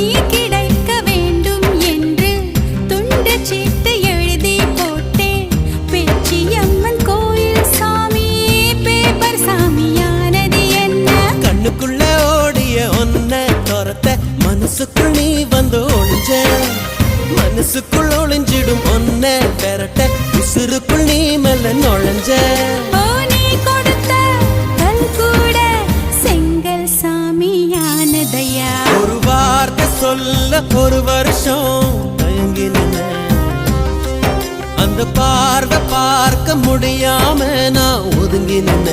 நீ கிடைக்க வேண்டும் என்று துண்டு சீட்டு எழுதி போட்டேன். பேச்சியம்மன் கோயில் சாமி பேப்பர் சாமியானது என்ன? கண்ணுக்குள்ள ஓடிய ஒன்ன துரத்த மனசுக்குள் நீ வந்து ஒளிஞ்ச. மனசுக்குள் ஒளிஞ்சிடும் ஒன்ன பெறட்ட உசுருக்குள் நீ மெல்ல நுழைஞ்ச. ஓ நீ கொடுத்த கல் கூட செங்கல் சாமியானதையா? ஒரு வார்த்தை சொல்ல ஒரு வருஷம் தயங்கி நின்ன. அந்த பார்வை பார்க்க முடியாம நான் ஒதுங்கி நின்ன.